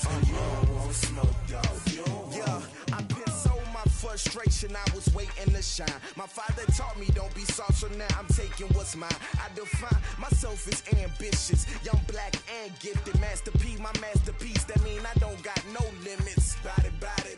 problems. You don't want smoke, dog. You don't want. Yeah, I been so my frustration, I was waiting to shine. My father taught me don't be soft, so now I'm taking what's mine. I define myself as ambitious, young, black, and gifted. Master P, my masterpiece. That mean I don't got no limits. Bout it,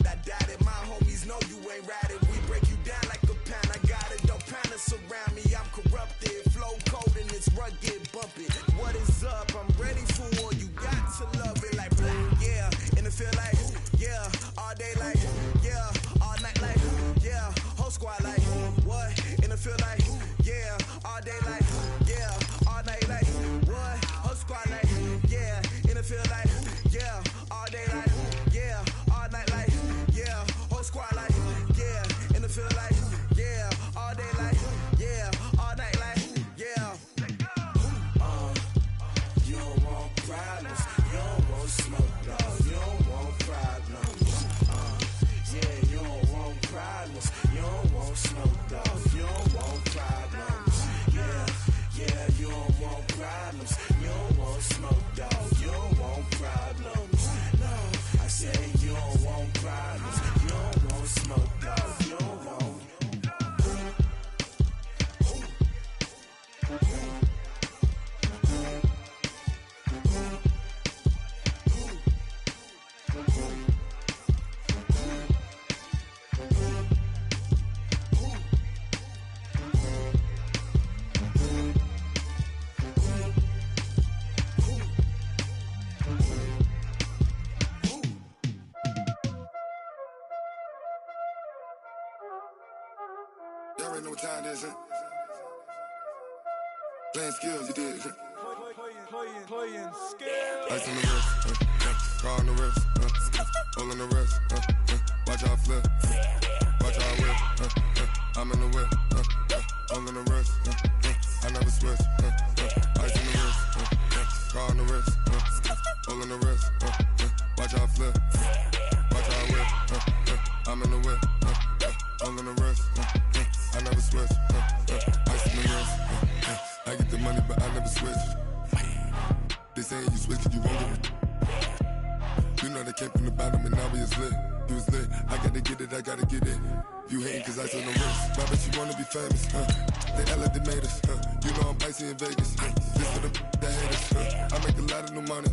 I doubt it. My homies know you ain't ratted. We break you down like a pound. I got it, don't panic surround me. I'm corrupted, flow cold and it's rugged, bumpy. What is up? I'm ready for war. You got to love it like black, yeah. And it feel like, yeah, all day like, yeah, all night like, yeah, whole squad like, what? And it feel like, yeah, all day like, yeah, all night like, what? Whole squad like, yeah, and it feel like, yeah, all day like, yeah, all night like, yeah, whole squad like, yeah, and it feel like, yeah, all day like, yeah, all night like, yeah. You don't want problems, you don't want smoke, dog. You don't want problems. Yeah, you don't want problems, you don't want smoke, dog. You don't want problems. Yeah, you don't want problems, you don't want smoke, dog. You don't want problems. No, I said you don't want problems, you don't want smoke, dog. You don't want. Y'all already know what time it is, huh? Playing skills, you did, huh? Playing skills. Ice on the wrist, car on the wrist, hole on the wrist, watch how I flip, watch how I whip, I'm in the whip, hole on the wrist, I never switch, ice on the wrist, car on the wrist, hole on the wrist, watch how I flip, watch how I whip, I'm in the whip, hole on the wrist, I never switch, ice on the wrist, I get the money but I never switch. They saying you switch and you won't get it. You know they came from the bottom and now we is lit. You was lit, I gotta get it, I gotta get it. You hating cause ice on the wrist. Why bet you wanna be famous, They LA they made us, You know I'm icy in Vegas, This for the that hate us, I make a lot of new money,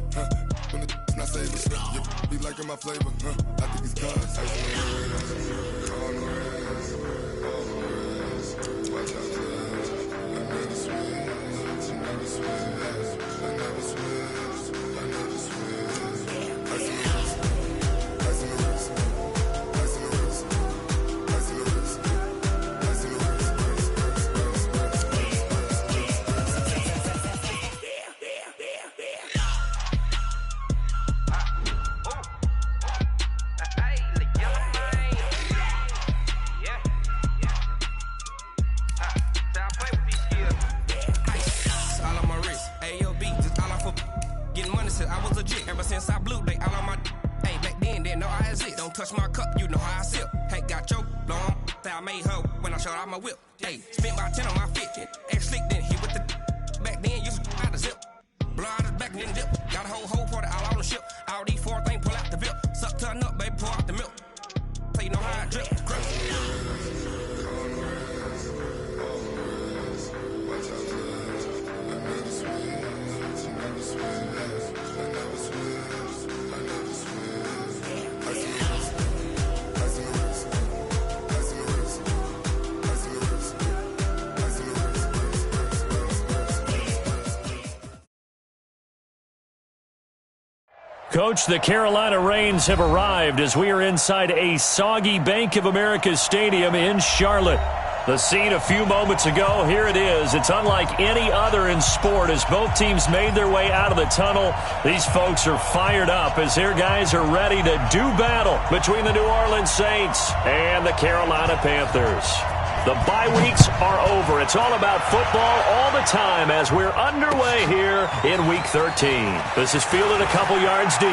When the not save us, You be liking my flavor, I think it's cause ice on the wrist, on the wrist, on the wrist. Watch out for this, I never switch, I never switch. I never switch, I never switch. Ice in the wrist, ice in the wrist, ice in the wrist, ice in the wrist, ice in the wrist, I was legit ever since I blew. They all on my hey back then didn't know I exist. Don't touch my cup, you know how I sip. Hey, got your long that I made her when I showed out my whip. Hey, spent my 10 on my fit. Ex slick then hit with the back then used to out the zip. Blow out his back and then dip. Got a whole party all on the ship. All these 4 things pull out the VIP. Suck turn up, baby, pour out the milk. So you know how I drip. Coach, the Carolina Rains have arrived as we are inside a soggy Bank of America Stadium in Charlotte. The scene a few moments ago, here it is. It's unlike any other in sport as both teams made their way out of the tunnel. These folks are fired up as their guys are ready to do battle between the New Orleans Saints and the Carolina Panthers. The bye weeks are over. It's all about football all the time as we're underway here in Week 13. This is fielded a couple yards deep.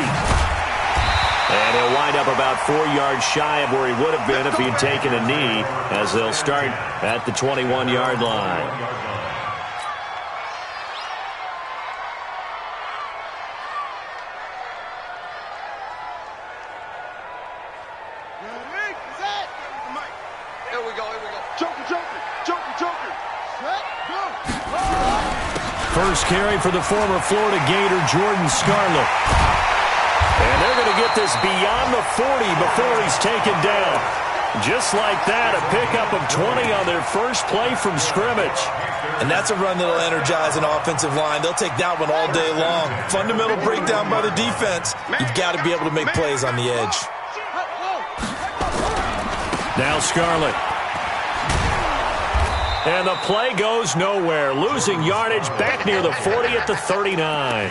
And he'll wind up about 4 yards shy of where he would have been if he'd taken a knee as they'll start at the 21-yard line. First carry for the former Florida Gator, Jordan Scarlett. And they're going to get this beyond the 40 before he's taken down. Just like that, a pickup of 20 on their first play from scrimmage. And that's a run that'll energize an offensive line. They'll take that one all day long. Fundamental breakdown by the defense. You've got to be able to make plays on the edge. Now Scarlett. And the play goes nowhere. Losing yardage back near the 40 at the 39.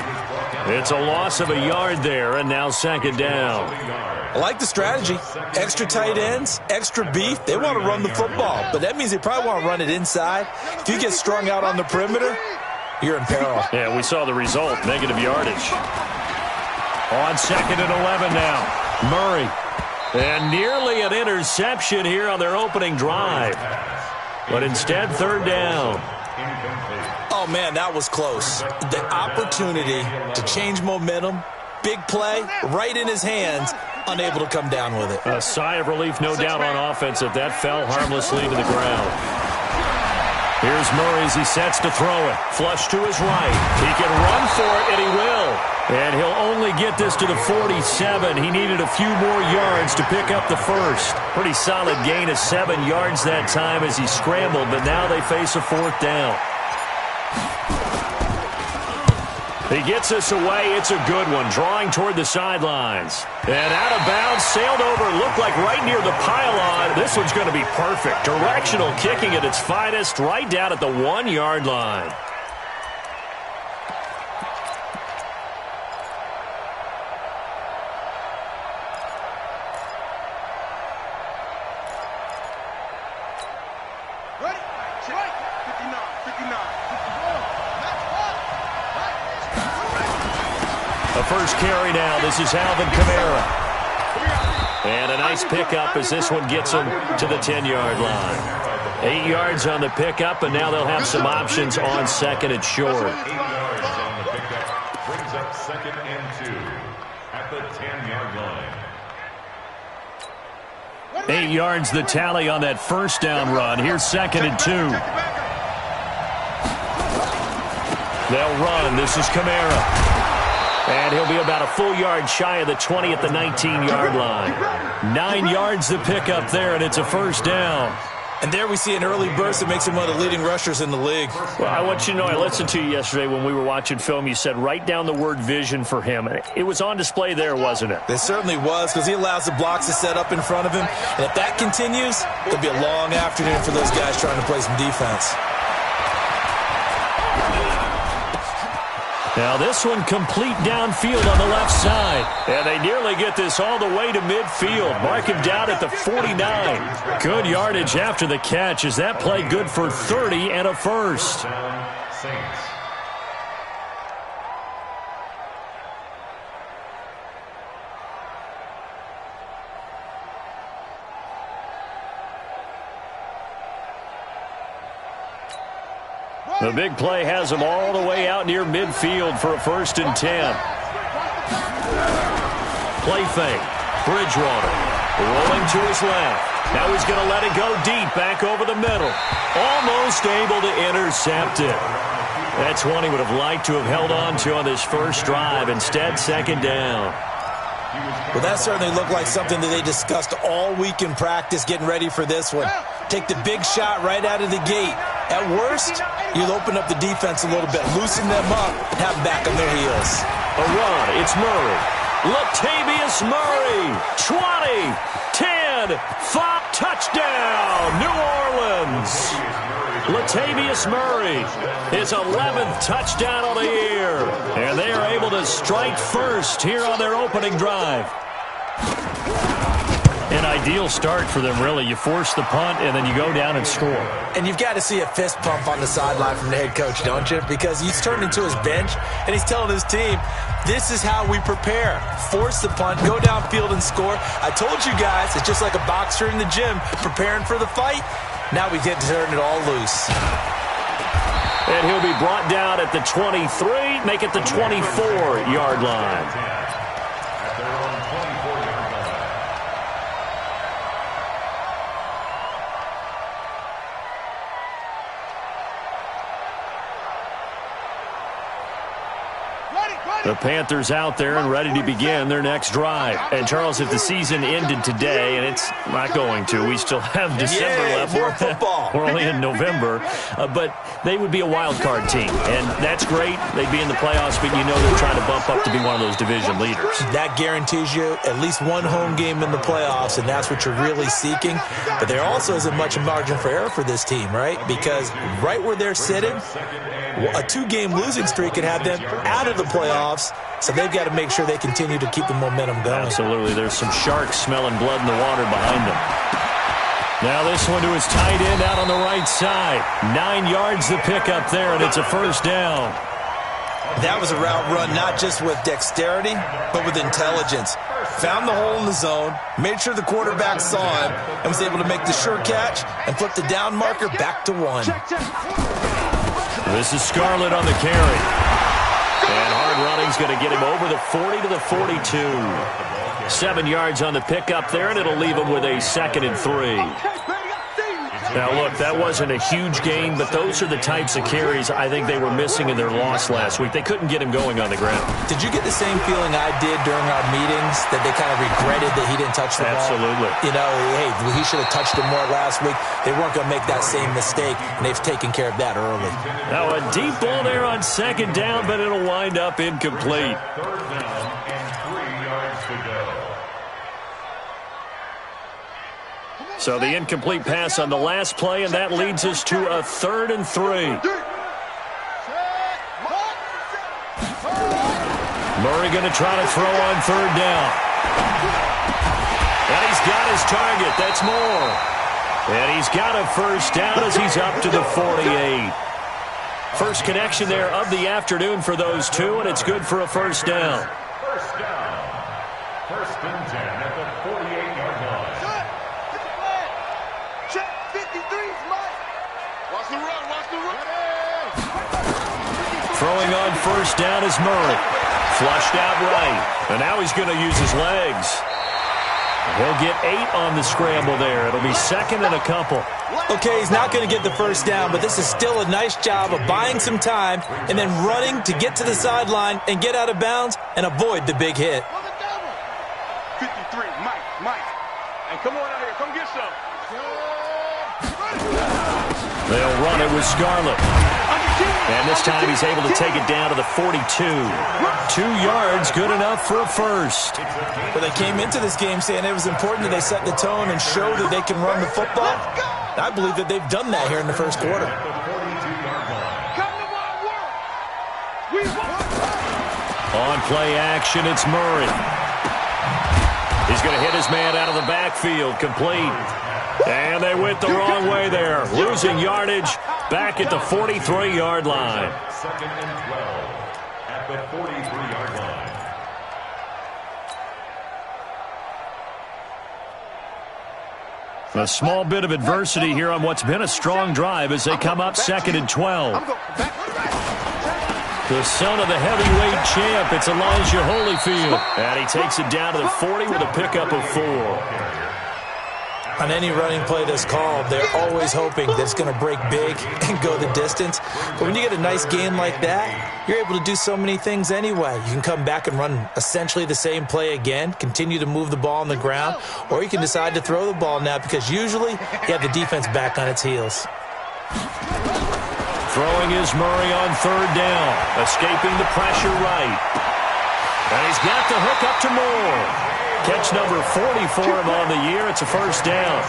It's a loss of a yard there, and now second down. I like the strategy. Extra tight ends, extra beef. They want to run the football, but that means they probably want to run it inside. If you get strung out on the perimeter, you're in peril. Yeah, we saw the result, negative yardage. On second and 11 now, Murray. And nearly an interception here on their opening drive. But instead, third down. Oh, man, that was close. The opportunity to change momentum, big play, right in his hands, unable to come down with it. A sigh of relief, no doubt, on offense if that fell harmlessly to the ground. Here's Murray as he sets to throw it. Flush to his right. He can run for it, and he will. And he'll only get this to the 47. He needed a few more yards to pick up the first. Pretty solid gain of 7 yards that time as he scrambled, but now they face a fourth down. He gets us away. It's a good one, drawing toward the sidelines. And out of bounds, sailed over, looked like right near the pylon. This one's going to be perfect. Directional kicking at its finest, right down at the 1-yard line. First carry now. This is Alvin Kamara. And a nice pickup as this one gets him to the 10-yard line. 8 yards on the pickup, and now they'll have some options on second and short. Brings up second and 2 at the 10-yard line. 8 yards the tally on that first down run. Here's second and 2. They'll run. This is Kamara. And he'll be about a full yard shy of the 20 at the 19-yard line. 9 yards to pick up there, and it's a first down. And there we see an early burst that makes him one of the leading rushers in the league. Well, I want you to know, I listened to you yesterday when we were watching film. You said write down the word vision for him. It was on display there, wasn't it? It certainly was, because he allows the blocks to set up in front of him. And if that continues, it'll be a long afternoon for those guys trying to play some defense. Now this one complete downfield on the left side. And they nearly get this all the way to midfield. Mark him down at the 49. Good yardage after the catch. Is that play good for 30 and a first? Saints. The big play has him all the way out near midfield for a first and 10. Play fake. Bridgewater rolling to his left. Now he's going to let it go deep back over the middle. Almost able to intercept it. That's one he would have liked to have held on to on this first drive. Instead, second down. Well, that certainly looked like something that they discussed all week in practice getting ready for this one. Take the big shot right out of the gate. At worst, you'll open up the defense a little bit, loosen them up, and have them back on their heels. A run. It's Murray. Latavius Murray. 20, 10, 5, touchdown, New Orleans. Latavius Murray, his 11th touchdown of the year. And they are able to strike first here on their opening drive. An ideal start for them, really. You force the punt, and then you go down and score. And you've got to see a fist pump on the sideline from the head coach, don't you? Because he's turned into his bench, and he's telling his team, this is how we prepare. Force the punt, go downfield and score. I told you guys, it's just like a boxer in the gym preparing for the fight. Now we get to turn it all loose. And he'll be brought down at the 23, make it the 24-yard line. The Panthers out there and ready to begin their next drive. And, Charles, if the season ended today, and it's not going to, we still have December left. More football. We're only in November. But they would be a wild card team. And that's great. They'd be in the playoffs, but you know they're trying to bump up to be one of those division leaders. That guarantees you at least one home game in the playoffs, and that's what you're really seeking. But there also isn't much margin for error for this team, right? Because right where they're sitting, a 2-game losing streak could have them out of the playoffs. So they've got to make sure they continue to keep the momentum going. Absolutely. There's some sharks smelling blood in the water behind them. Now this one to his tight end out on the right side. 9 yards the pickup there, and it's a first down. That was a route run not just with dexterity, but with intelligence. Found the hole in the zone, made sure the quarterback saw him, and was able to make the sure catch and flip the down marker back to 1. This is Scarlett on the carry. And hard running's going to get him over the 40 to the 42. 7 yards on the pickup there, and it'll leave him with a 2nd and 3. Now, look, that wasn't a huge gain, but those are the types of carries I think they were missing in their loss last week. They couldn't get him going on the ground. Did you get the same feeling I did during our meetings, that they kind of regretted that he didn't touch the ball? Absolutely. You know, hey, he should have touched it more last week. They weren't going to make that same mistake, and they've taken care of that early. Now, a deep ball there on 2nd down, but it'll wind up incomplete. 3rd down and 3 yards to go. So the incomplete pass on the last play, and that leads us to a 3rd and 3. Murray going to try to throw on 3rd down. And he's got his target. That's Moore. And he's got a first down as he's up to the 48. First connection there of the afternoon for those two, and it's good for a first down. First down. 1st and 10 at the 48-yard line. Check 53's Mike. Watch the run, watch the run. Throwing on first down is Murray. Flushed out right. And now he's going to use his legs. He'll get 8 on the scramble there. It'll be 2nd and a couple. Okay, he's not going to get the first down, but this is still a nice job of buying some time and then running to get to the sideline and get out of bounds and avoid the big hit. 53, Mike. Hey, come on out here, come get some. They'll run it with Scarlett. And this time he's able to take it down to the 42. 2 yards, good enough for a first. Well, they came into this game saying it was important that they set the tone and show that they can run the football. I believe that they've done that here in the first quarter. On play action, it's Murray. He's going to hit his man out of the backfield, complete. And they went the wrong way there, losing yardage back at the 43-yard line. 2nd and 12 at the 43-yard line. A small bit of adversity here on what's been a strong drive as they come up 2nd and 12. The son of the heavyweight champ, it's Elijah Holyfield. And he takes it down to the 40 with a pickup of 4. On any running play that's called, they're always hoping that it's going to break big and go the distance. But when you get a nice gain like that, you're able to do so many things anyway. You can come back and run essentially the same play again, continue to move the ball on the ground, or you can decide to throw the ball now because usually you have the defense back on its heels. Throwing is Murray on 3rd down, escaping the pressure right. And he's got the hook up to Moore. Catch number 40 for him on the year. It's a first down.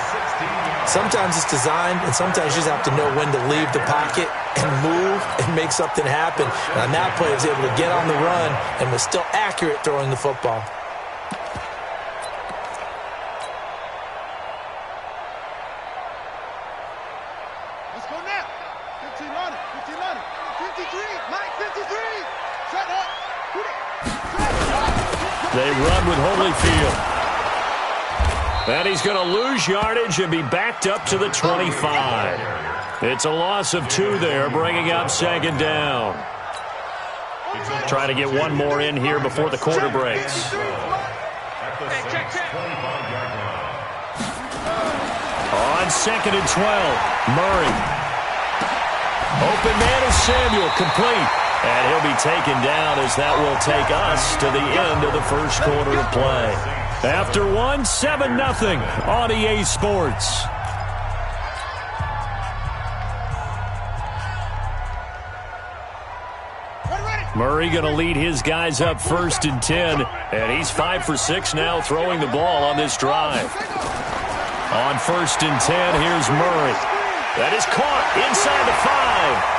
Sometimes it's designed, and sometimes you just have to know when to leave the pocket and move and make something happen. And on that play, he was able to get on the run and was still accurate throwing the football. Let's go now. 15 on it, 53, Mike, 53. Shut up. They run with Holyfield. And he's going to lose yardage and be backed up to the 25. It's a loss of 2 there, bringing up 2nd down. Trying to get one more in here before the quarter breaks. On 2nd and 12, Murray. Open man is Samuel, complete. And he'll be taken down as that will take us to the end of the first quarter of play. After one, 7-0 on EA Sports. Murray going to lead his guys up 1st and 10. And he's 5 for 6 now throwing the ball on this drive. On 1st and 10, here's Murray. That is caught inside the 5.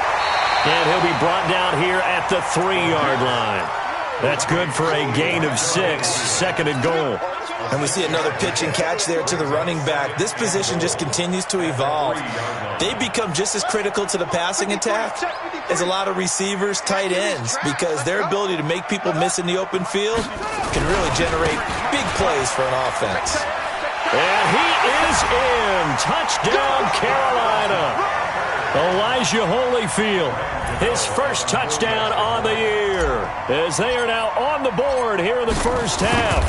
And he'll be brought down here at the 3-yard line. That's good for a gain of 6, 2nd and goal. And we see another pitch and catch there to the running back. This position just continues to evolve. They become just as critical to the passing attack as a lot of receivers, tight ends, because their ability to make people miss in the open field can really generate big plays for an offense. And he is in. Touchdown, Carolina. Elijah Holyfield, his first touchdown on the year, as they are now on the board here in the first half.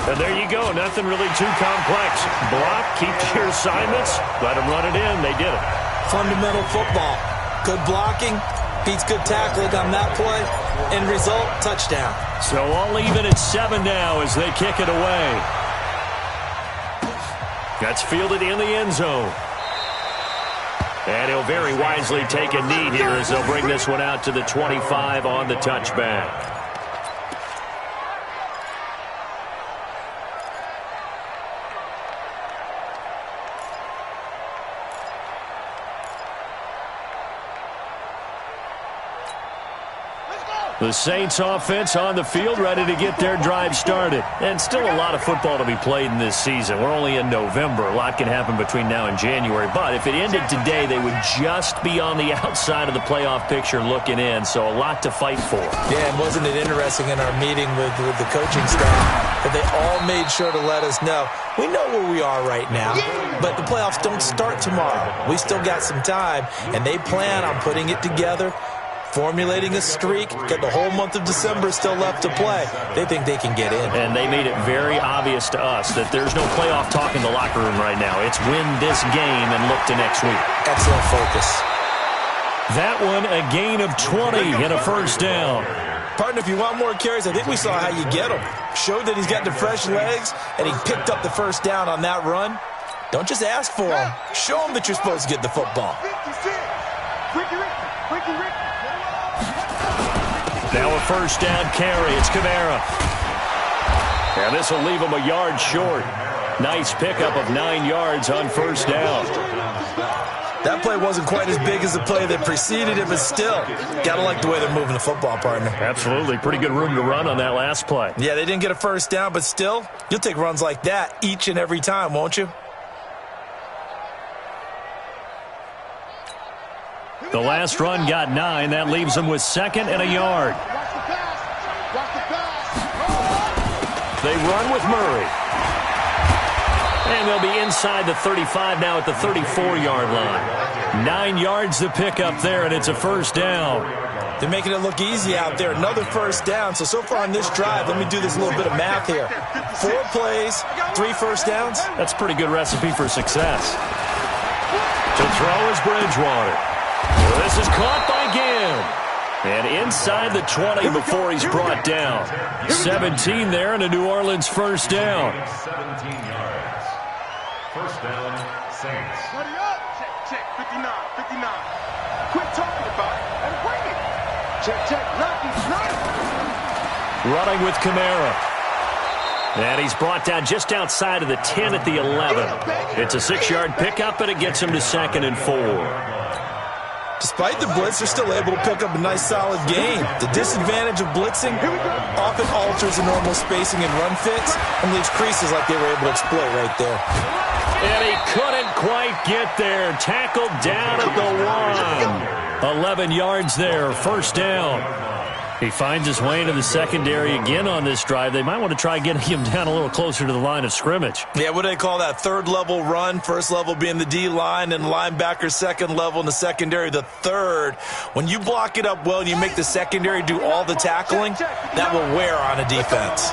And there you go, nothing really too complex. Block, keep your assignments, let them run it in. They did it. Fundamental football. Good blocking, beats good tackling on that play. End result, touchdown. So all even at 7 now as they kick it away. That's fielded in the end zone. And he'll very wisely take a knee here as they'll bring this one out to the 25 on the touchback. The Saints offense on the field, ready to get their drive started. And still a lot of football to be played in this season. We're only in November. A lot can happen between now and January. But if it ended today, they would just be on the outside of the playoff picture looking in. So a lot to fight for. Yeah, and wasn't it interesting in our meeting with the coaching staff that they all made sure to let us know, we know where we are right now, but the playoffs don't start tomorrow. We still got some time, and they plan on putting it together, formulating a streak, got the whole month of December still left to play. They think they can get in. And they made it very obvious to us that there's no playoff talk in the locker room right now. It's win this game and look to next week. Excellent focus. That one, a gain of 20 and a first down. Partner, if you want more carries, I think we saw how you get them. Showed that he's got the fresh legs, and he picked up the first down on that run. Don't just ask for him. Show him that you're supposed to get the football. Now a first down carry. It's Kamara. And this will leave him a yard short. Nice pickup of 9 yards on first down. That play wasn't quite as big as the play that preceded it, but still, gotta like the way they're moving the football, partner. Absolutely. Pretty good room to run on that last play. Yeah, they didn't get a first down, but still, you'll take runs like that each and every time, won't you? The last run got 9. That leaves them with 2nd and a yard. They run with Murray. And they'll be inside the 35 now at the 34-yard line. 9 yards to pick up there, and it's a first down. They're making it look easy out there. Another first down. So far on this drive, let me do this little bit of math here. 4 plays, 3 first downs. That's a pretty good recipe for success. To throw is Bridgewater. This is caught by Ginn. And inside the 20 before he's brought down. 17 there and a New Orleans first down. 17 yards. First down, Saints. Ready up. Check, 59, 59. Quit talking about it and bring it. Check, 90. Running with Kamara. And he's brought down just outside of the 10 at the 11. It's a 6-yard pickup, and it gets him to 2nd and 4. Despite the blitz, they're still able to pick up a nice, solid gain. The disadvantage of blitzing often alters the normal spacing and run fits and leaves creases like they were able to exploit right there. And he couldn't quite get there. Tackled down at the 1. 11 yards there, first down. He finds his way into the secondary again on this drive. They might want to try getting him down a little closer to the line of scrimmage. Yeah, what do they call that? 3rd level run, 1st level being the D-line, and linebacker 2nd level in the secondary, the 3rd. When you block it up well and you make the secondary do all the tackling, that will wear on a defense.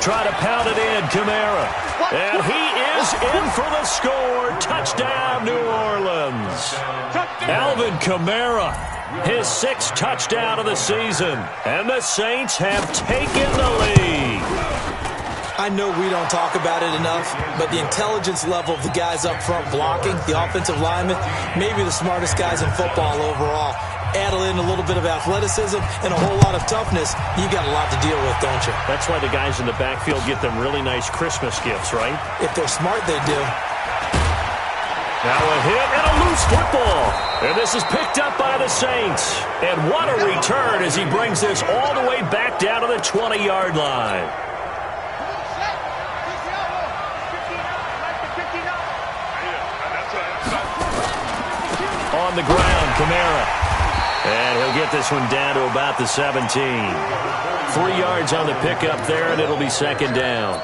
Try to pound it in, Kamara. And he is in for the score. Touchdown, New Orleans. Alvin Kamara, his 6th touchdown of the season. And the Saints have taken the lead. I know we don't talk about it enough, but the intelligence level of the guys up front blocking, the offensive linemen, maybe the smartest guys in football overall. Add in a little bit of athleticism and a whole lot of toughness, you got a lot to deal with, don't you? That's why the guys in the backfield get them really nice Christmas gifts, right? If they're smart, they do. Now a hit and a loose football. And this is picked up by the Saints. And what a return as he brings this all the way back down to the 20-yard line. On the ground, Kamara. And he'll get this one down to about the 17. 3 yards on the pickup there, and it'll be 2nd down.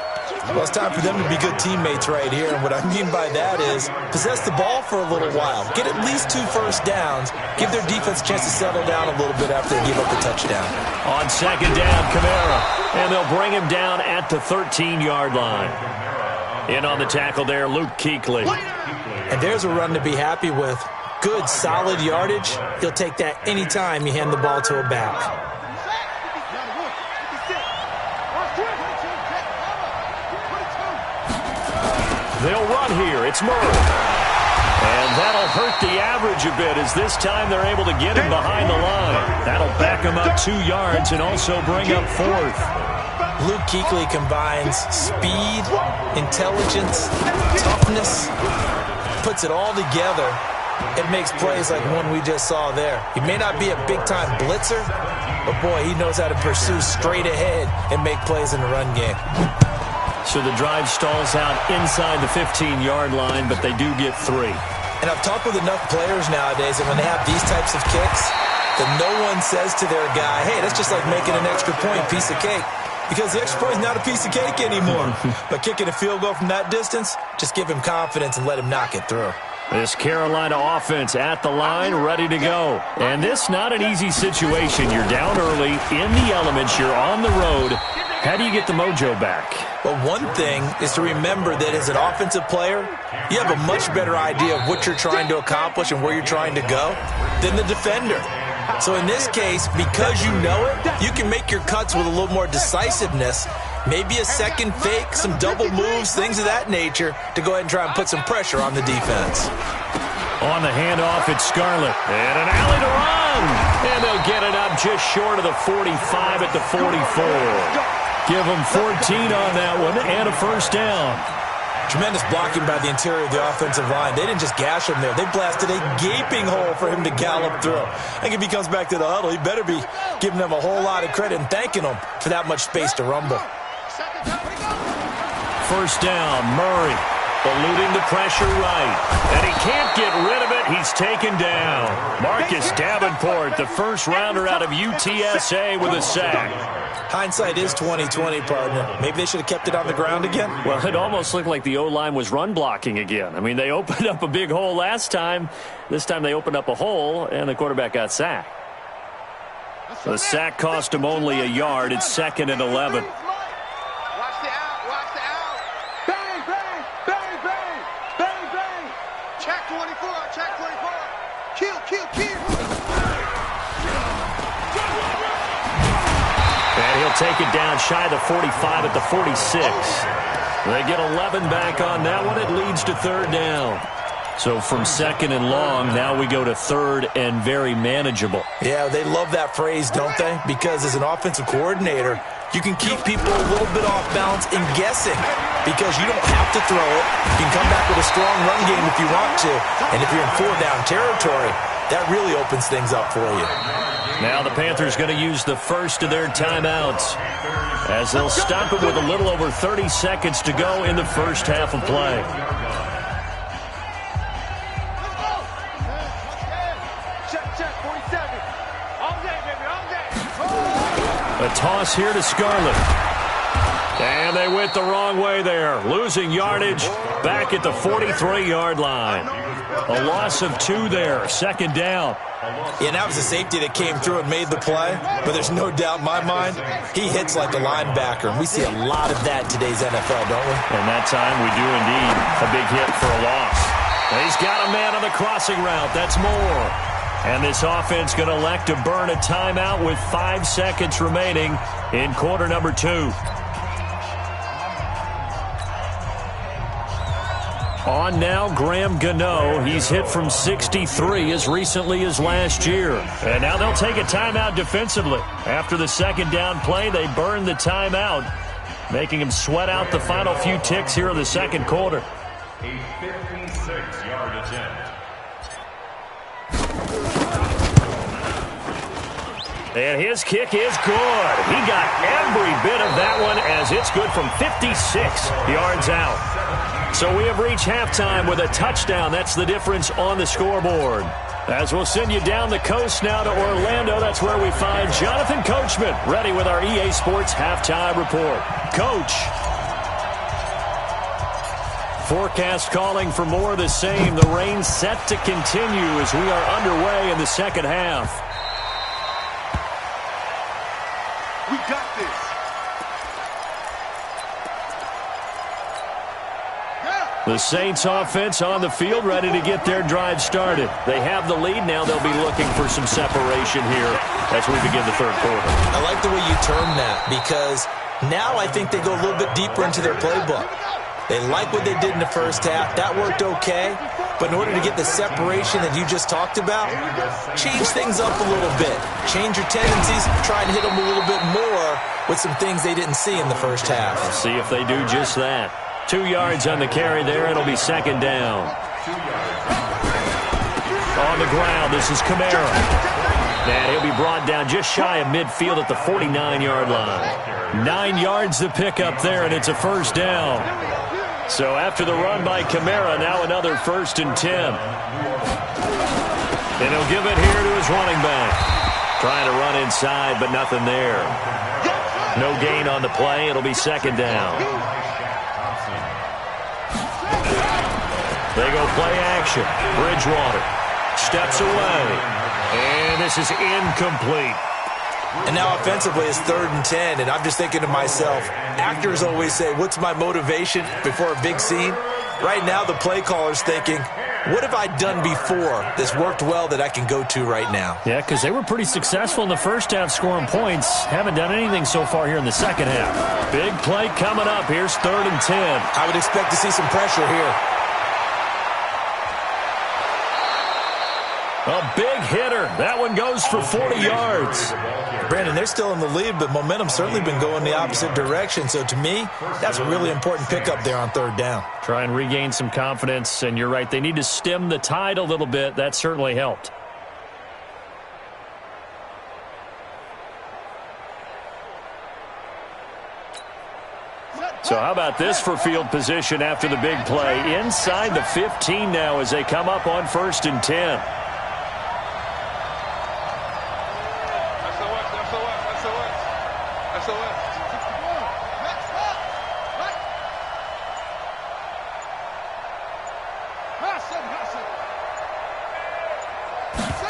Well, it's time for them to be good teammates right here. And what I mean by that is possess the ball for a little while. Get at least 2 first downs. Give their defense a chance to settle down a little bit after they give up the touchdown. On 2nd down, Kamara. And they'll bring him down at the 13-yard line. In on the tackle there, Luke Kuechly. And there's a run to be happy with. Good, solid yardage. He'll take that anytime you hand the ball to a back. They'll run here. It's Murray. And that'll hurt the average a bit as this time they're able to get him behind the line. That'll back him up 2 yards and also bring up 4th. Luke Kuechly combines speed, intelligence, toughness, puts it all together. It makes plays like one we just saw there. He may not be a big-time blitzer, but, boy, he knows how to pursue straight ahead and make plays in the run game. So the drive stalls out inside the 15-yard line, but they do get 3. And I've talked with enough players nowadays that when they have these types of kicks, that no one says to their guy, hey, that's just like making an extra point, piece of cake. Because the extra point is not a piece of cake anymore. But kicking a field goal from that distance, just give him confidence and let him knock it through. This Carolina offense at the line, ready to go. And this not an easy situation. You're down early, in the elements, you're on the road. How do you get the mojo back? Well, one thing is to remember that as an offensive player, you have a much better idea of what you're trying to accomplish and where you're trying to go than the defender. So in this case, because you know it, you can make your cuts with a little more decisiveness. Maybe a second fake, some double moves, things of that nature to go ahead and try and put some pressure on the defense. On the handoff, it's Scarlett. And an alley to run. And they'll get it up just short of the 45 at the 44. Give them 14 on that one and a first down. Tremendous blocking by the interior of the offensive line. They didn't just gash him there. They blasted a gaping hole for him to gallop through. I think if he comes back to the huddle, he better be giving them a whole lot of credit and thanking them for that much space to rumble. First down, Murray. Eluding the pressure right. And he can't get rid of it. He's taken down. Marcus Davenport, the first rounder out of UTSA with a sack. Hindsight is 20/20, partner. Maybe they should have kept it on the ground again. Well, it almost looked like the O-line was run blocking again. I mean, they opened up a big hole last time. This time they opened up a hole, and the quarterback got sacked. The sack cost him only a yard. It's 2nd and 11. Take it down shy of the 45 at the 46. They get 11 back on that one. It leads to 3rd down. So from 2nd and long, now we go to 3rd and very manageable. Yeah, they love that phrase, don't they? Because as an offensive coordinator, you can keep people a little bit off balance and guessing because you don't have to throw it. You can come back with a strong run game if you want to. And if you're in 4-down territory, that really opens things up for you. Now the Panthers going to use the first of their timeouts as they'll stop it with a little over 30 seconds to go in the first half of play. A toss here to Scarlett. And they went the wrong way there, losing yardage back at the 43-yard line. A loss of 2 there, second down. Yeah, that was a safety that came through and made the play, but there's no doubt in my mind, he hits like a linebacker, and we see a lot of that in today's NFL, don't we? And that time we do indeed. A big hit for a loss. He's got a man on the crossing route. That's more. And this offense going to elect to burn a timeout with 5 seconds remaining in quarter number 2. On now, Graham Gano. He's hit from 63 as recently as last year. And now they'll take a timeout defensively. After the second down play, they burn the timeout, making him sweat out the final few ticks here in the second quarter. A 56-yard attempt. And his kick is good. He got every bit of that one as it's good from 56 yards out. So we have reached halftime with a touchdown. That's the difference on the scoreboard. As we'll send you down the coast now to Orlando, that's where we find Jonathan Coachman ready with our EA Sports Halftime Report. Coach. Forecast calling for more of the same. The rain set to continue as we are underway in the second half. We got this. The Saints offense on the field ready to get their drive started. They have the lead. Now they'll be looking for some separation here as we begin the third quarter. I like the way you term that because now I think they go a little bit deeper into their playbook. They like what they did in the first half. That worked okay. But in order to get the separation that you just talked about, change things up a little bit. Change your tendencies. Try and hit them a little bit more with some things they didn't see in the first half. Let's see if they do just that. 2 yards on the carry there. It'll be second down. On the ground, this is Kamara. And he'll be brought down just shy of midfield at the 49-yard line. 9 yards to pick up there, and it's a first down. So after the run by Kamara, now another 1st and 10. And he'll give it here to his running back. Trying to run inside, but nothing there. No gain on the play. It'll be second down. They go play action. Bridgewater steps away. And this is incomplete. And now offensively it's 3rd and 10, and I'm just thinking to myself, actors always say, what's my motivation before a big scene? Right now the play caller's thinking, what have I done before that's worked well that I can go to right now? Yeah, because they were pretty successful in the first half scoring points. Haven't done anything so far here in the second half. Big play coming up. Here's 3rd and 10. I would expect to see some pressure here. A big hitter. That one goes for 40 yards. Brandon, they're still in the lead, but momentum's certainly been going the opposite direction. So to me, that's a really important pickup there on 3rd down. Try and regain some confidence, and you're right. They need to stem the tide a little bit. That certainly helped. So how about this for field position after the big play? Inside the 15 now as they come up on 1st and 10.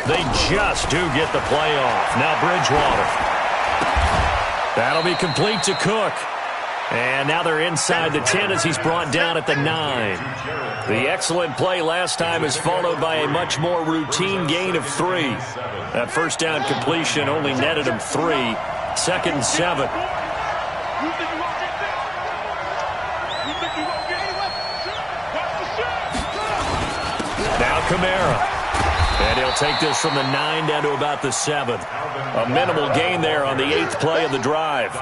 They just do get the play off. Now Bridgewater. That'll be complete to Cook. And now they're inside the 10 as he's brought down at the 9. The excellent play last time is followed by a much more routine gain of 3. That first down completion only netted him 3. 2nd and 7. Now Kamara. And he'll take this from the 9 down to about the 7. A minimal gain there on the 8th play of the drive.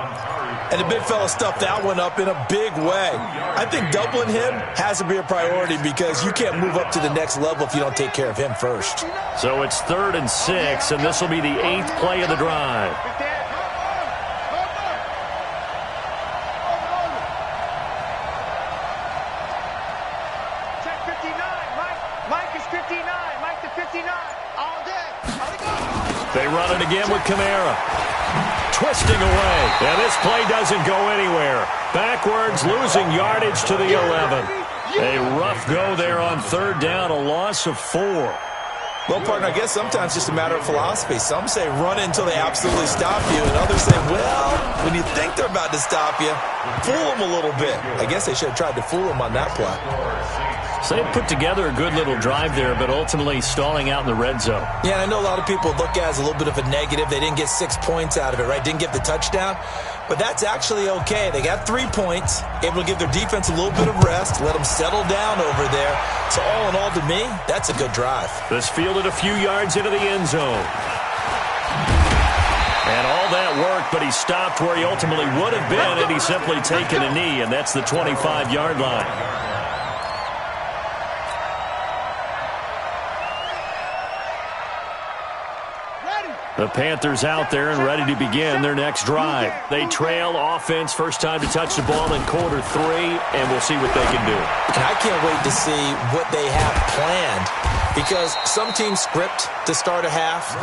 And the big fella stuffed that one up in a big way. I think doubling him has to be a priority because you can't move up to the next level if you don't take care of him first. So it's 3rd and 6, and this will be the 8th play of the drive. They run it again with Kamara. Twisting away. And this play doesn't go anywhere. Backwards, losing yardage to the 11. A rough go there on third down, a loss of 4. Well, partner, I guess sometimes it's just a matter of philosophy. Some say run it until they absolutely stop you, and others say, well, when you think they're about to stop you, fool them a little bit. I guess they should have tried to fool them on that play. So they put together a good little drive there, but ultimately stalling out in the red zone. Yeah, and I know a lot of people look at it as a little bit of a negative. They didn't get 6 points out of it, right? Didn't get the touchdown. But that's actually okay. They got 3 points, able to give their defense a little bit of rest, let them settle down over there. So all in all, to me, that's a good drive. This fielded a few yards into the end zone. And all that worked, but he stopped where he ultimately would have been had he simply taken a knee, and that's the 25-yard line. The Panthers out there and ready to begin their next drive. They trail offense, first time to touch the ball in quarter 3, and we'll see what they can do. And I can't wait to see what they have planned, because some teams script to start a half.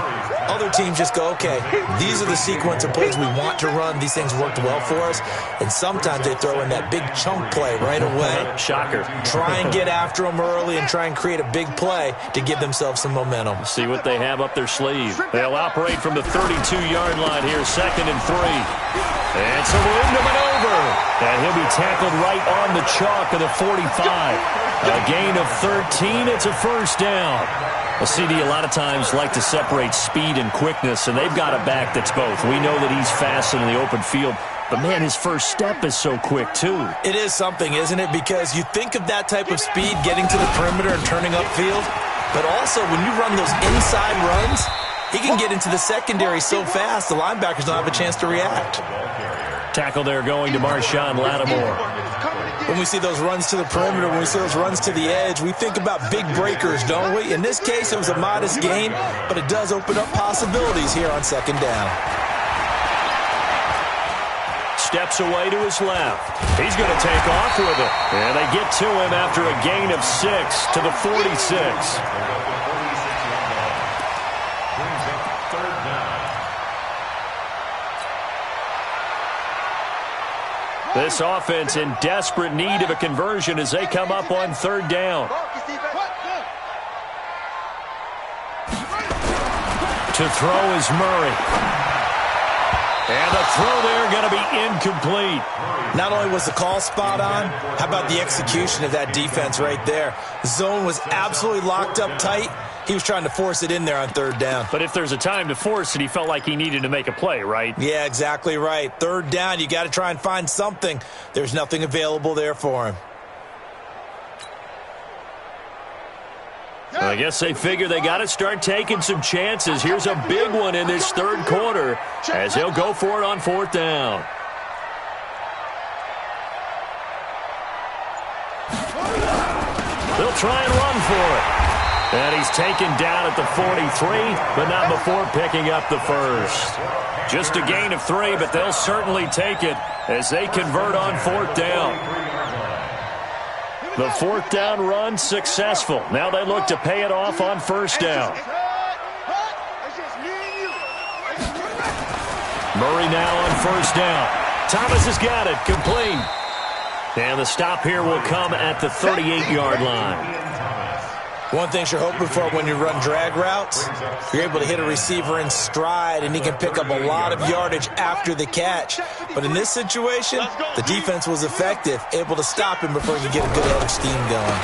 Other teams just go, okay, these are the sequence of plays we want to run. These things worked well for us. And sometimes they throw in that big chunk play right away. Shocker. Try and get after them early and try and create a big play to give themselves some momentum. See what they have up their sleeve. They'll operate from the 32-yard line here, 2nd and 3. And so we're into maneuver. And he'll be tackled right on the chalk of the 45. A gain of 13. It's a first down. A CD a lot of times like to separate speed and quickness, and they've got a back that's both. We know that he's fast in the open field, but, man, his first step is so quick, too. It is something, isn't it? Because you think of that type of speed getting to the perimeter and turning upfield, but also when you run those inside runs, he can get into the secondary so fast the linebackers don't have a chance to react. Tackle there going to Marshawn Lattimore. When we see those runs to the perimeter, when we see those runs to the edge, we think about big breakers, don't we? In this case, it was a modest gain, but it does open up possibilities here on 2nd down. Steps away to his left. He's going to take off with it. And they get to him after a gain of 6 to the 46. This offense in desperate need of a conversion as they come up on 3rd down. To throw is Murray. And the throw there going to be incomplete. Not only was the call spot on, how about the execution of that defense right there? Zone was absolutely locked up tight. He was trying to force it in there on 3rd down. But if there's a time to force it, he felt like he needed to make a play, right? Yeah, exactly right. 3rd down, you got to try and find something. There's nothing available there for him. I guess they figure they got to start taking some chances. Here's a big one in this 3rd quarter as he'll go for it on 4th down. They'll try and run for it. And he's taken down at the 43, but not before picking up the first. Just a gain of 3, but they'll certainly take it as they convert on 4th down. The 4th down run successful. Now they look to pay it off on 1st down. Murray now on 1st down. Thomas has got it, complete. And the stop here will come at the 38-yard line. One thing you're hoping for when you run drag routes, you're able to hit a receiver in stride, and he can pick up a lot of yardage after the catch. But in this situation, the defense was effective, able to stop him before he could get a good head of steam going.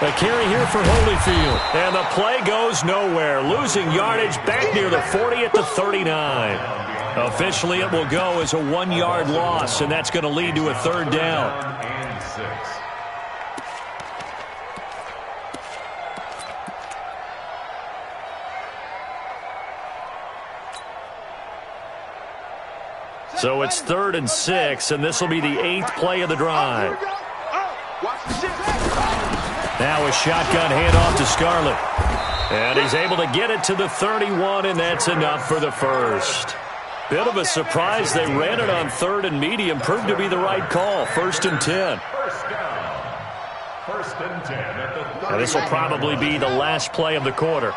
A carry here for Holyfield, and the play goes nowhere, losing yardage back near the 40 at the 39. Officially, it will go as a 1-yard loss, and that's going to lead to a 3rd down. So it's 3rd and 6, and this will be the 8th play of the drive. Now a shotgun handoff to Scarlett. And he's able to get it to the 31, and that's enough for the first. Bit of a surprise. They ran it on 3rd and medium. Proved to be the right call. 1st and 10. Now this will probably be the last play of the quarter.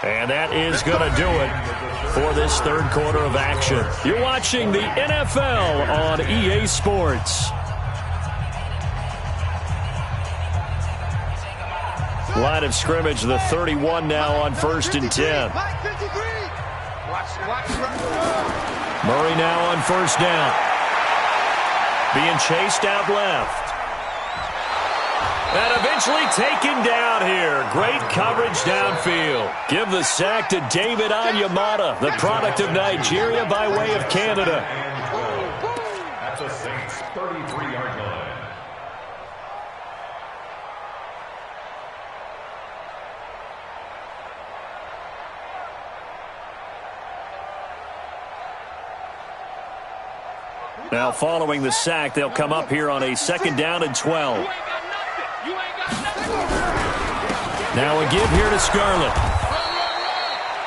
And that is going to do it for this third quarter of action. You're watching the NFL on EA Sports. Line of scrimmage, the 31 now on 1st and 10. Murray now on 1st down. Being chased out left. And eventually taken down here. Great coverage downfield. Give the sack to David Onyemata, the product of Nigeria by way of Canada. At the Saints' 33-yard line. Now following the sack, they'll come up here on a 2nd down and 12. Now a give here to Scarlett.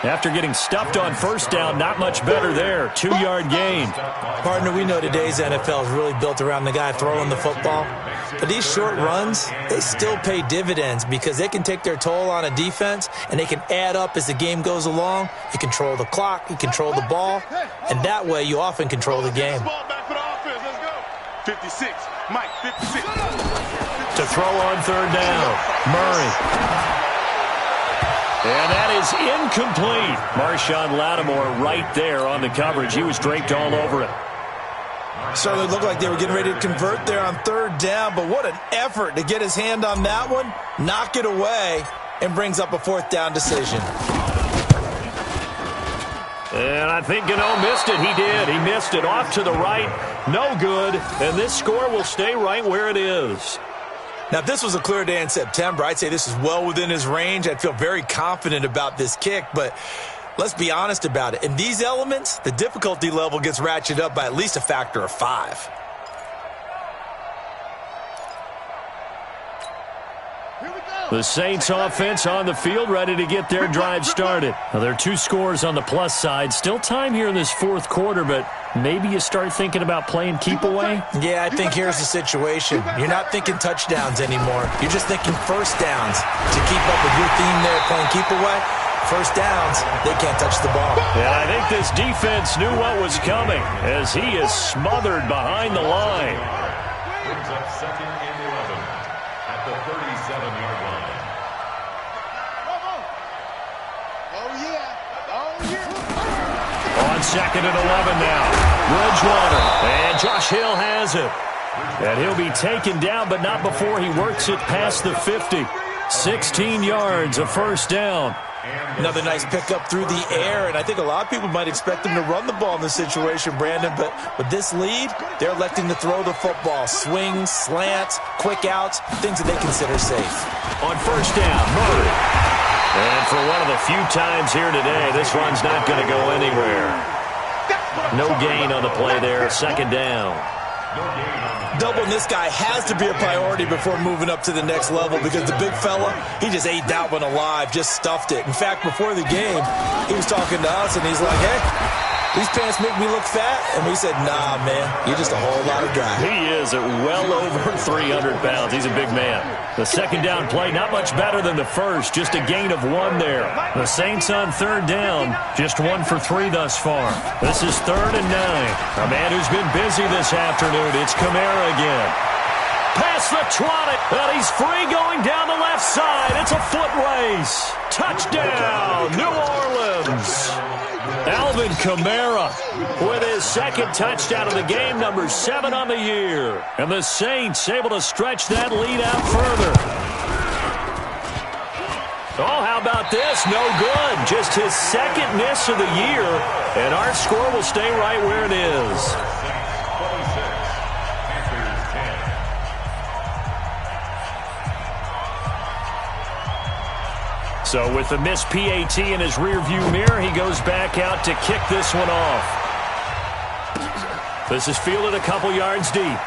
After getting stuffed on 1st down, not much better there. 2-yard gain. Partner, we know today's NFL is really built around the guy throwing the football. But these short runs, they still pay dividends because they can take their toll on a defense and they can add up as the game goes along. You control the clock, you control the ball, and that way you often control the game. 56, Mike, 56. To throw on 3rd down, Murray. And that is incomplete. Marshawn Lattimore right there on the coverage. He was draped all over it. Certainly looked like they were getting ready to convert there on 3rd down, but what an effort to get his hand on that one, knock it away, and brings up a 4th down decision. And I think Gano missed it. He did. He missed it off to the right. No good. And this score will stay right where it is. Now, if this was a clear day in September, I'd say this is well within his range. I'd feel very confident about this kick, but let's be honest about it. In these elements, the difficulty level gets ratcheted up by at least a factor of 5. The Saints offense on the field, ready to get their drive started. Now, there are 2 scores on the plus side. Still time here in this 4th quarter, but maybe you start thinking about playing keep away? Yeah, I think here's the situation. You're not thinking touchdowns anymore. You're just thinking 1st downs. To keep up with your theme there, playing keep away, 1st downs, they can't touch the ball. And I think this defense knew what was coming as he is smothered behind the line. Brings up 2nd and 11 at the 37-yard line. On 2nd and 11 now. Bridgewater. And Josh Hill has it. And he'll be taken down, but not before he works it past the 50. 16 yards, a 1st down. Another nice pickup through the air, and I think a lot of people might expect him to run the ball in this situation, Brandon, but with this lead, they're electing to throw the football. Swings, slants, quick outs, things that they consider safe. On 1st down, Murray. And for one of the few times here today, this run's not going to go anywhere. No gain on the play there, 2nd down. Doubling this guy has to be a priority before moving up to the next level because the big fella, he just ate that one alive, just stuffed it. In fact, before the game, he was talking to us, and he's like, hey, these pants make me look fat. And we said, nah, man, you're just a whole lot of guy. He is at well over 300 pounds. He's a big man. The 2nd down play, not much better than the 1st, just a gain of 1 there. The Saints on 3rd down, just 1 for 3 thus far. This is 3rd and 9. A man who's been busy this afternoon, it's Kamara again. Past the 20, and he's free going down the left side. It's a foot race. Touchdown, New Orleans. Alvin Kamara with his 2nd touchdown of the game, number 7 on the year. And the Saints able to stretch that lead out further. Oh, how about this? No good. Just his 2nd miss of the year, and our score will stay right where it is. So with the missed PAT in his rearview mirror, he goes back out to kick this one off. This is fielded a couple yards deep.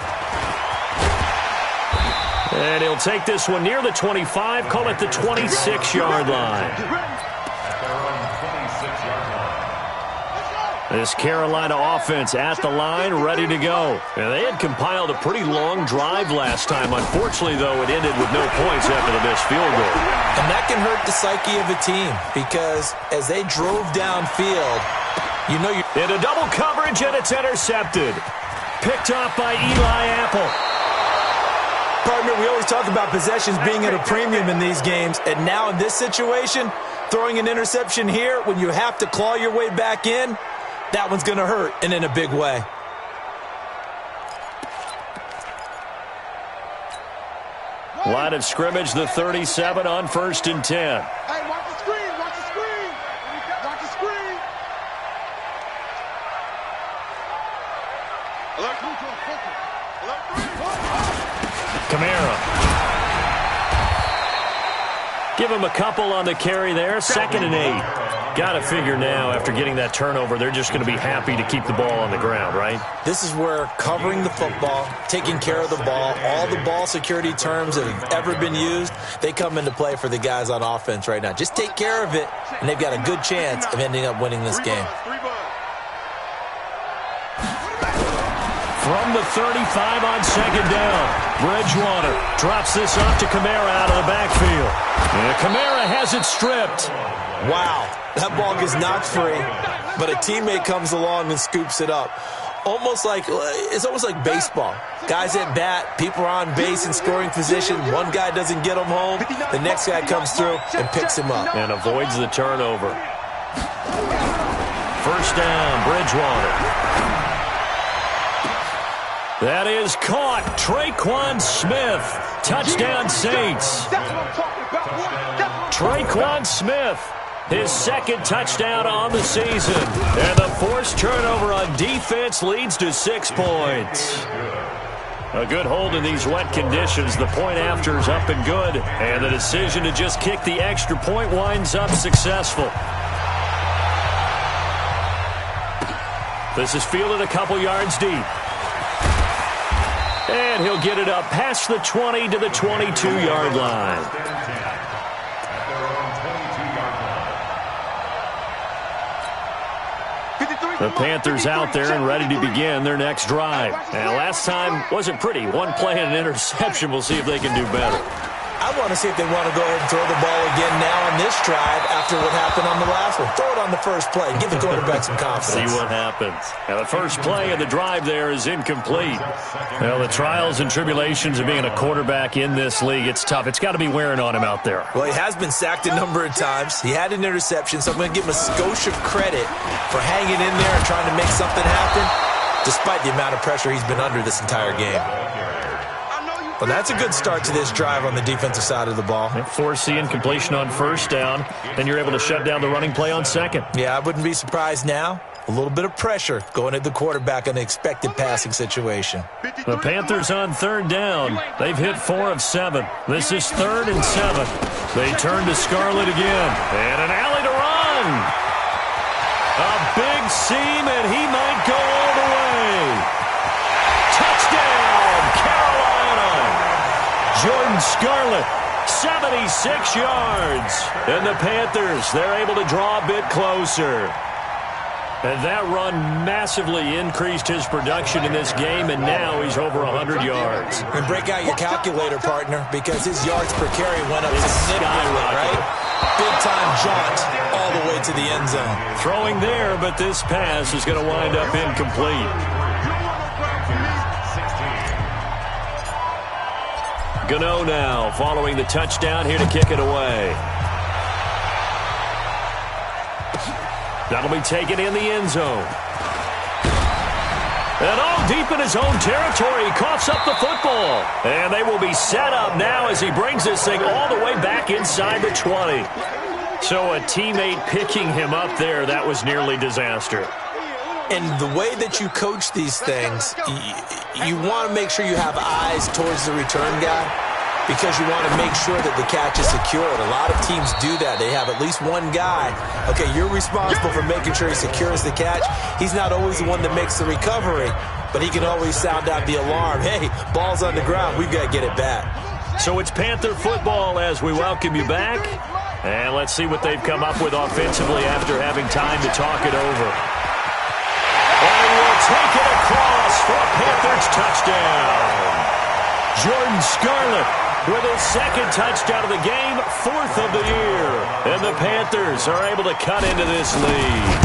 And he'll take this one near the 25, call it the 26-yard line. This Carolina offense at the line, ready to go. And they had compiled a pretty long drive last time. Unfortunately, though, it ended with no points after the missed field goal. And that can hurt the psyche of a team because as they drove downfield, you know you're... Into double coverage, and it's intercepted. Picked off by Eli Apple. Partner, we always talk about possessions being at a premium in these games, and now in this situation, throwing an interception here when you have to claw your way back in, that one's going to hurt, and in a big way. Line of scrimmage, the 37 on 1st and 10. Hey, watch the screen, watch the screen. Watch the screen. Alert, Kamara. Give him a couple on the carry there. 2nd and 8. Got to figure now, after getting that turnover, they're just going to be happy to keep the ball on the ground, right? This is where covering the football, taking care of the ball, all the ball security terms that have ever been used, they come into play for the guys on offense right now. Just take care of it, and they've got a good chance of ending up winning this game. From the 35 on 2nd down, Bridgewater drops this off to Kamara out of the backfield. And Kamara has it stripped. Wow, that ball gets knocked free, but a teammate comes along and scoops it up. It's almost like baseball. Guys at bat, people are on base in scoring position. One guy doesn't get him home, the next guy comes through and picks him up. And avoids the turnover. 1st down, Bridgewater. That is caught. Traquan Smith. Touchdown, Saints. Traquan Smith, his 2nd touchdown on the season. And the forced turnover on defense leads to 6 points. A good hold in these wet conditions. The point after is up and good. And the decision to just kick the extra point winds up successful. This is fielded a couple yards deep. And he'll get it up past the 20 to the 22-yard line. The Panthers out there and ready to begin their next drive. And last time wasn't pretty. One play and an interception. We'll see if they can do better. I want to see if they want to go ahead and throw the ball again now on this drive after what happened on the last one. Throw it on the first play. Give the quarterback some confidence. See what happens. Now, the first play of the drive there is incomplete. Well, the trials and tribulations of being a quarterback in this league, it's tough. It's got to be wearing on him out there. Well, he has been sacked a number of times. He had an interception, so I'm going to give him a skosh of credit for hanging in there and trying to make something happen, despite the amount of pressure he's been under this entire game. Well, that's a good start to this drive on the defensive side of the ball. Force the incompletion on 1st down. Then you're able to shut down the running play on 2nd. Yeah, I wouldn't be surprised now. A little bit of pressure going at the quarterback in an expected passing situation. The Panthers on 3rd down. They've hit 4 of 7. This is 3rd and 7. They turn to Scarlett again. And an alley to run. A big seam, and he might go all the way. Touchdown, Carolina. Jordan Scarlett, 76 yards. And the Panthers, they're able to draw a bit closer. And that run massively increased his production in this game, and now he's over 100 yards. And break out your calculator, partner, because his yards per carry went up significantly, right? Big-time jaunt all the way to the end zone. Throwing there, but this pass is going to wind up incomplete. Gano now following the touchdown here to kick it away. That'll be taken in the end zone. And all deep in his own territory, he coughs up the football. And they will be set up now as he brings this thing all the way back inside the 20. So a teammate picking him up there, that was nearly disaster. And the way that you coach these things, you want to make sure you have eyes towards the return guy because you want to make sure that the catch is secured. A lot of teams do that. They have at least one guy. Okay, you're responsible for making sure he secures the catch. He's not always the one that makes the recovery, but he can always sound out the alarm. Hey, ball's on the ground. We've got to get it back. So it's Panther football as we welcome you back. And let's see what they've come up with offensively after having time to talk it over. And will take it across for a Panthers touchdown. Jordan Scarlett with his second touchdown of the game, 4th of the year. And the Panthers are able to cut into this lead.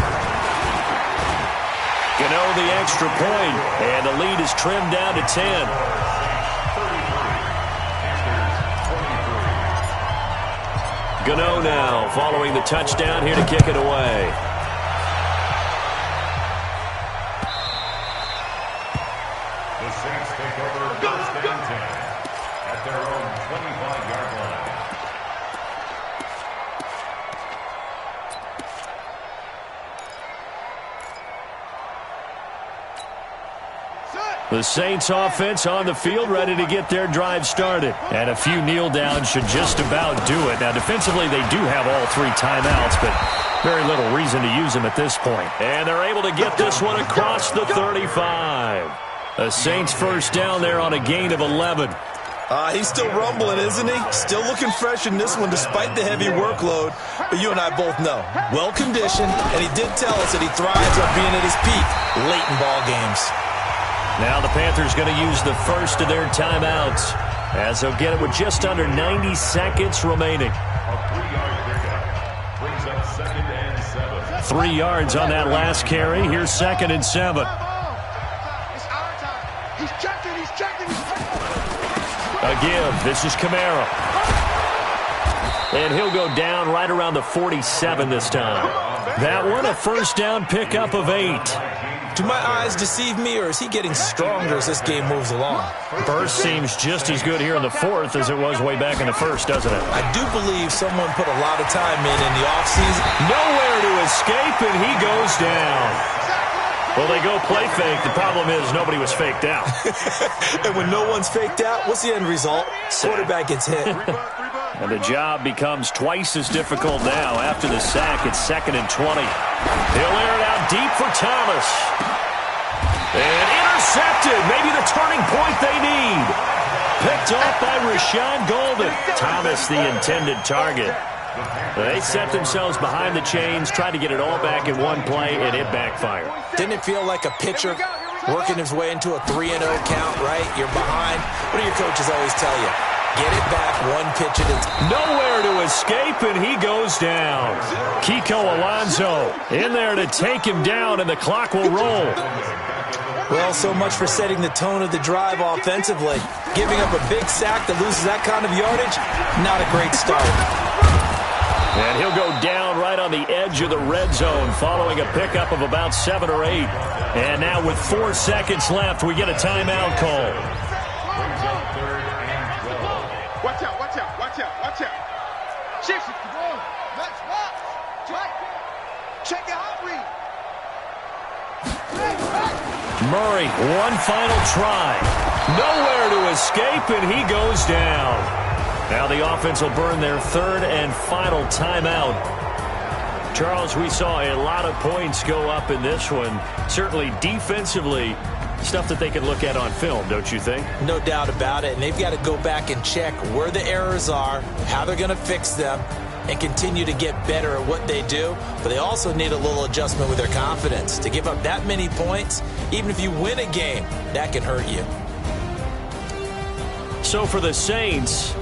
Gano the extra point, and the lead is trimmed down to 10. Gano now following the touchdown here to kick it away. The Saints take over 1st and 10 at their own 25-yard line. The Saints offense on the field, ready to get their drive started. And a few kneel downs should just about do it. Now, defensively, they do have all 3 timeouts, but very little reason to use them at this point. And they're able to get this one across the 35. The Saints first down there on a gain of 11. He's still rumbling, isn't he? Still looking fresh in this one despite the heavy workload. But you and I both know, well-conditioned, and he did tell us that he thrives on being at his peak late in ball games. Now the Panthers going to use the first of their timeouts as they'll get it with just under 90 seconds remaining. A 3-yard pickup brings up 2nd and 7. 3 yards on that last carry. Here's 2nd and 7. It's our time. He's checking. A give. This is Kamara. And he'll go down right around the 47 this time. That one, a first down pickup of 8. Do my eyes deceive me, or is he getting stronger as this game moves along? Burst seems just as good here in the 4th as it was way back in the 1st, doesn't it? I do believe someone put a lot of time in the offseason. Nowhere to escape, and he goes down. Well, they go play fake. The problem is nobody was faked out. And when no one's faked out, what's the end result? Quarterback gets hit. And the job becomes twice as difficult now. After the sack, it's 2nd and 20. He'll air it out deep for Thomas. And intercepted. Maybe the turning point they need. Picked off by Rashawn Golden. Thomas, the intended target. They set themselves behind the chains, tried to get it all back in one play, and it backfired. Didn't it feel like a pitcher working his way into a 3-0 count, right? You're behind. What do your coaches always tell you? Get it back one pitch at a time. Nowhere to escape, and he goes down. Kiko Alonso in there to take him down, and the clock will roll. Well, so much for setting the tone of the drive offensively. Giving up a big sack that loses that kind of yardage, not a great start. And he'll go down right on the edge of the red zone following a pickup of about 7 or 8. And now with 4 seconds left, we get a timeout call. Watch out. Shift it, come on. Let's watch. Check it out, read. Murray, one final try. Nowhere to escape, and he goes down. Now the offense will burn their 3rd and final timeout. Charles, we saw a lot of points go up in this one. Certainly defensively, stuff that they can look at on film, don't you think? No doubt about it. And they've got to go back and check where the errors are, how they're going to fix them, and continue to get better at what they do. But they also need a little adjustment with their confidence. To give up that many points, even if you win a game, that can hurt you. So for the Saints,